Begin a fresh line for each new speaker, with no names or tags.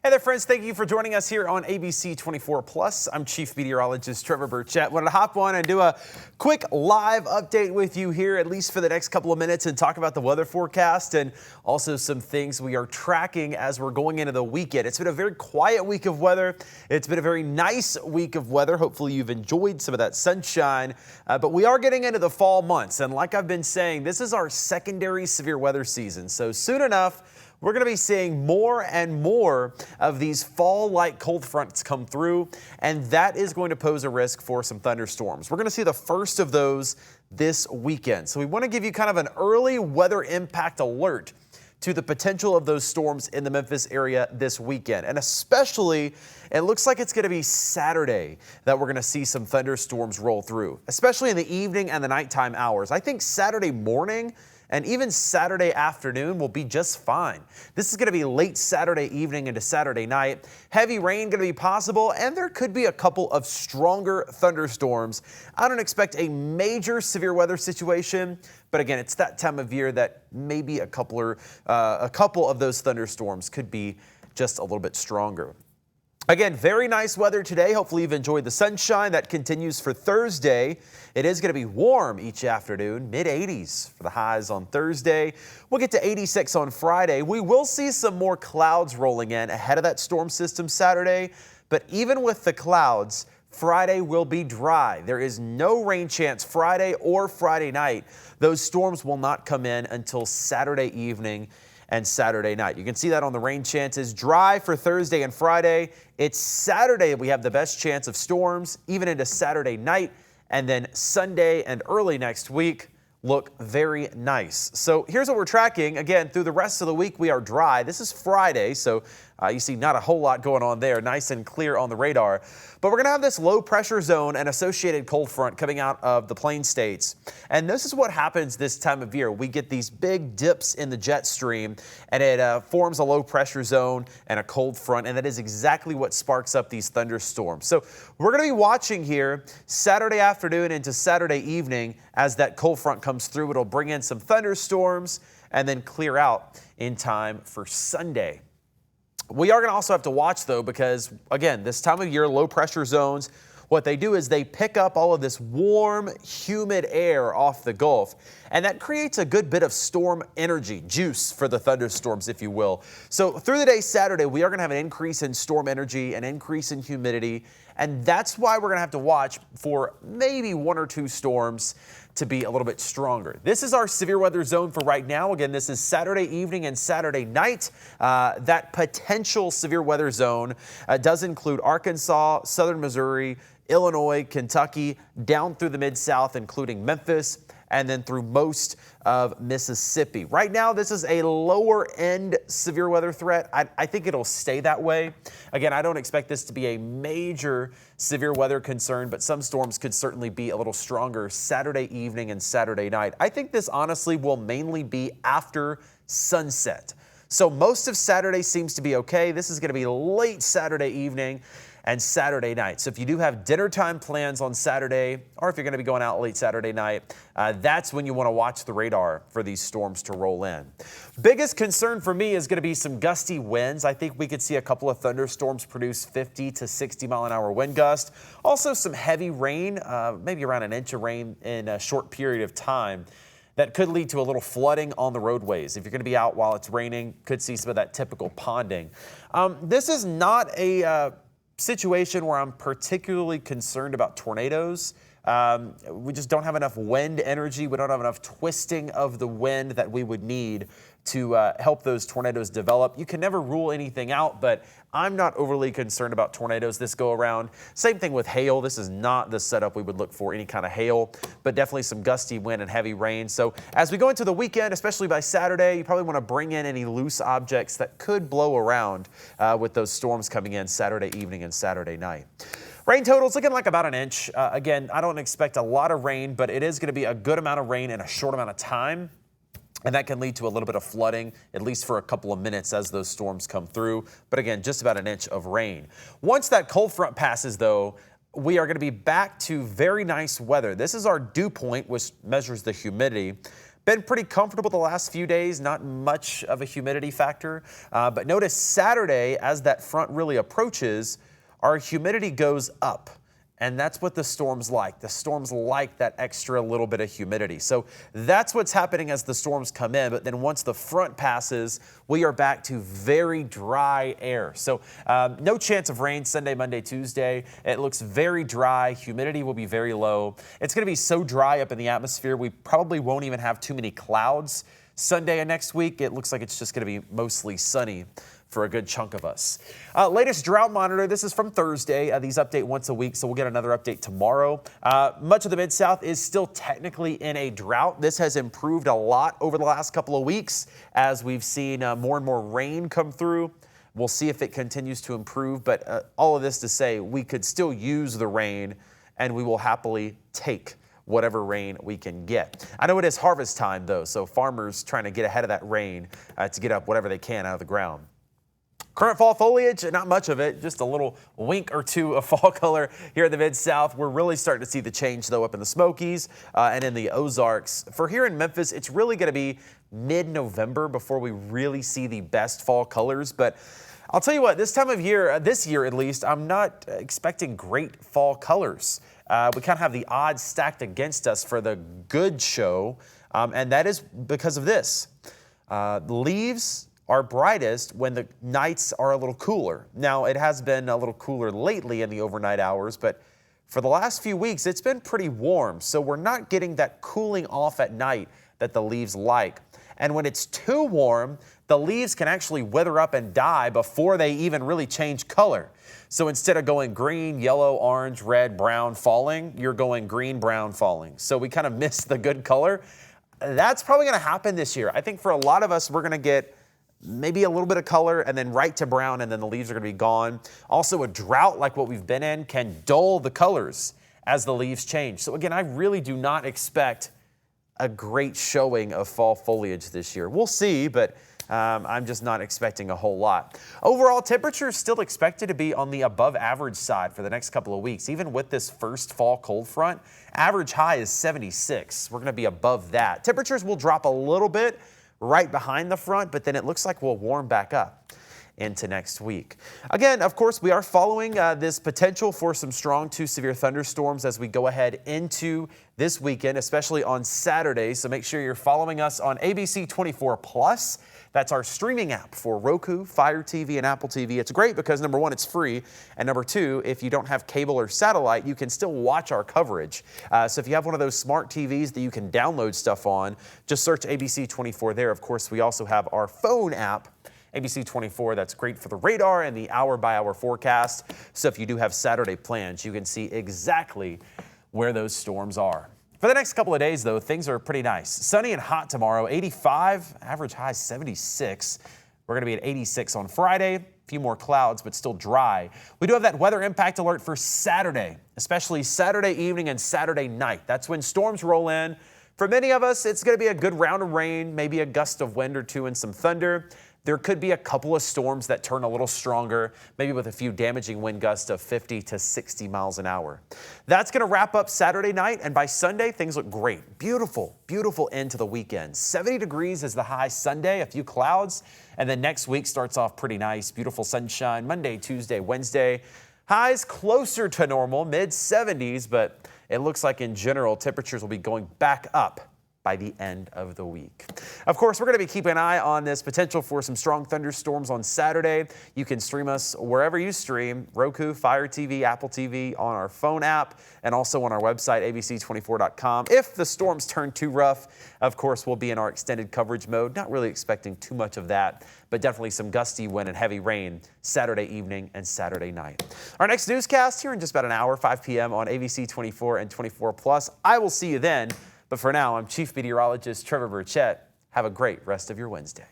Hey there, friends. Thank you for joining us here on ABC24 Plus. I'm Chief Meteorologist Trevor Birchett. Wanted to hop on and do a quick live update with you here, at least for the next couple of minutes, and talk about the weather forecast and also some things we are tracking as we're going into the weekend. It's been a very quiet week of weather. It's been a very nice week of weather. Hopefully you've enjoyed some of that sunshine, but we are getting into the fall months. And like I've been saying, this is our secondary severe weather season. So soon enough, we're going to be seeing more and more of these fall-like cold fronts come through, and that is going to pose a risk for some thunderstorms. We're going to see the first of those this weekend. So we want to give you kind of an early weather impact alert to the potential of those storms in the Memphis area this weekend. And especially, it looks like it's going to be Saturday that we're going to see some thunderstorms roll through, especially in the evening and the nighttime hours. I think Saturday morning and even Saturday afternoon will be just fine. This is going to be late Saturday evening into Saturday night. Heavy rain going to be possible, and there could be a couple of stronger thunderstorms. I don't expect a major severe weather situation, but again, it's that time of year that maybe a couple of those thunderstorms could be just a little bit stronger. Again, very nice weather today. Hopefully you've enjoyed the sunshine. That continues for Thursday. It is going to be warm each afternoon, mid-80s for the highs on Thursday. We'll get to 86 on Friday. We will see some more clouds rolling in ahead of that storm system Saturday, but even with the clouds, Friday will be dry. There is no rain chance Friday or Friday night. Those storms will not come in until Saturday evening and Saturday night. You can see that on the rain chances. Dry for Thursday and Friday. It's Saturday we have the best chance of storms, even into Saturday night. And then Sunday and early next week look very nice. So here's what we're tracking. Again, through the rest of the week, we are dry. This is Friday, so you see not a whole lot going on there. Nice and clear on the radar. But we're going to have this low pressure zone and associated cold front coming out of the plain states. And this is what happens this time of year. We get these big dips in the jet stream, and it forms a low pressure zone and a cold front. And that is exactly what sparks up these thunderstorms. So we're going to be watching here Saturday afternoon into Saturday evening as that cold front comes through. It'll bring in some thunderstorms and then clear out in time for Sunday. We are going to also have to watch, though, because, again, this time of year, low pressure zones, what they do is they pick up all of this warm, humid air off the Gulf, and that creates a good bit of storm energy, juice for the thunderstorms, if you will. So through the day Saturday, we are going to have an increase in storm energy, an increase in humidity, and that's why we're going to have to watch for maybe one or two storms to be a little bit stronger. This is our severe weather zone for right now. Again, this is Saturday evening and Saturday night. That potential severe weather zone does include Arkansas, southern Missouri, Illinois, Kentucky, down through the Mid-South, including Memphis, and then through most of Mississippi. Right now, this is a lower end severe weather threat. I think it'll stay that way. Again, I don't expect this to be a major severe weather concern, but some storms could certainly be a little stronger Saturday evening and Saturday night. I think this honestly will mainly be after sunset. So most of Saturday seems to be okay. This is going to be late Saturday evening and Saturday night. So if you do have dinner time plans on Saturday, or if you're going to be going out late Saturday night, that's when you want to watch the radar for these storms to roll in. Biggest concern for me is going to be some gusty winds. I think we could see a couple of thunderstorms produce 50 to 60 mile an hour wind gust. Also some heavy rain, maybe around an inch of rain in a short period of time. That could lead to a little flooding on the roadways. If you're going to be out while it's raining, could see some of that typical ponding. This is not a situation where I'm particularly concerned about tornadoes. We just don't have enough wind energy. We don't have enough twisting of the wind that we would need to help those tornadoes develop. You can never rule anything out, but I'm not overly concerned about tornadoes this go around. Same thing with hail. This is not the setup we would look for, any kind of hail, but definitely some gusty wind and heavy rain. So as we go into the weekend, especially by Saturday, you probably want to bring in any loose objects that could blow around with those storms coming in Saturday evening and Saturday night. Rain totals looking like about an inch. Again, I don't expect a lot of rain, but it is going to be a good amount of rain in a short amount of time. And that can lead to a little bit of flooding, at least for a couple of minutes as those storms come through. But again, just about an inch of rain. Once that cold front passes, though, we are going to be back to very nice weather. This is our dew point, which measures the humidity. Been pretty comfortable the last few days, not much of a humidity factor. But notice Saturday, as that front really approaches, our humidity goes up. And that's what the storms like. The storms like that extra little bit of humidity. So that's what's happening as the storms come in. But then once the front passes, we are back to very dry air. So no chance of rain Sunday, Monday, Tuesday. It looks very dry. Humidity will be very low. It's going to be so dry up in the atmosphere, we probably won't even have too many clouds. Sunday and next week, it looks like it's just going to be mostly sunny for a good chunk of us. Latest drought monitor, this is from Thursday. These update once a week, so we'll get another update tomorrow. Much of the Mid-South is still technically in a drought. This has improved a lot over the last couple of weeks as we've seen more and more rain come through. We'll see if it continues to improve, but all of this to say we could still use the rain and we will happily take whatever rain we can get. I know it is harvest time though, so farmers trying to get ahead of that rain to get up whatever they can out of the ground. Current fall foliage, not much of it, just a little wink or two of fall color here in the Mid-South. We're really starting to see the change, though, up in the Smokies and in the Ozarks. For here in Memphis, it's really going to be mid-November before we really see the best fall colors. But I'll tell you what, this time of year, this year at least, I'm not expecting great fall colors. We kind of have the odds stacked against us for the good show, and that is because of this. The leaves are brightest when the nights are a little cooler. Now, it has been a little cooler lately in the overnight hours, but for the last few weeks, it's been pretty warm. So we're not getting that cooling off at night that the leaves like. And when it's too warm, the leaves can actually wither up and die before they even really change color. So instead of going green, yellow, orange, red, brown falling, you're going green, brown falling. So we kind of miss the good color. That's probably going to happen this year. I think for a lot of us, we're going to get maybe a little bit of color and then right to brown, and then the leaves are going to be gone. Also, a drought like what we've been in can dull the colors as the leaves change. So again, I really do not expect a great showing of fall foliage this year. We'll see, but I'm just not expecting a whole lot. Overall, temperatures still expected to be on the above average side for the next couple of weeks. Even with this first fall cold front, average high is 76. We're going to be above that. Temperatures will drop a little bit right behind the front, but then it looks like we'll warm back up into next week. Again, of course, we are following this potential for some strong to severe thunderstorms as we go ahead into this weekend, especially on Saturday. So make sure you're following us on ABC24 Plus. That's our streaming app for Roku, Fire TV, and Apple TV. It's great because number one, it's free. And number two, if you don't have cable or satellite, you can still watch our coverage. So if you have one of those smart TVs that you can download stuff on, just search ABC24 there. Of course, we also have our phone app, ABC24, that's great for the radar and the hour-by-hour forecast. So if you do have Saturday plans, you can see exactly where those storms are. For the next couple of days, though, things are pretty nice. Sunny and hot tomorrow, 85, average high 76. We're going to be at 86 on Friday. A few more clouds, but still dry. We do have that weather impact alert for Saturday, especially Saturday evening and Saturday night. That's when storms roll in. For many of us, it's going to be a good round of rain, maybe a gust of wind or two and some thunder. There could be a couple of storms that turn a little stronger, maybe with a few damaging wind gusts of 50 to 60 miles an hour. That's going to wrap up Saturday night, and by Sunday, things look great. Beautiful, beautiful end to the weekend. 70 degrees is the high Sunday, a few clouds, and then next week starts off pretty nice. Beautiful sunshine Monday, Tuesday, Wednesday. Highs closer to normal, mid-70s, but it looks like in general, temperatures will be going back up by the end of the week. Of course, we're going to be keeping an eye on this potential for some strong thunderstorms on Saturday. You can stream us wherever you stream, Roku, Fire TV, Apple TV, on our phone app, and also on our website, ABC24.com. If the storms turn too rough, of course, we'll be in our extended coverage mode. Not really expecting too much of that, but definitely some gusty wind and heavy rain Saturday evening and Saturday night. Our next newscast here in just about an hour, 5 p.m. on ABC24 and 24 Plus. I will see you then. But for now, I'm Chief Meteorologist Trevor Birchett. Have a great rest of your Wednesday.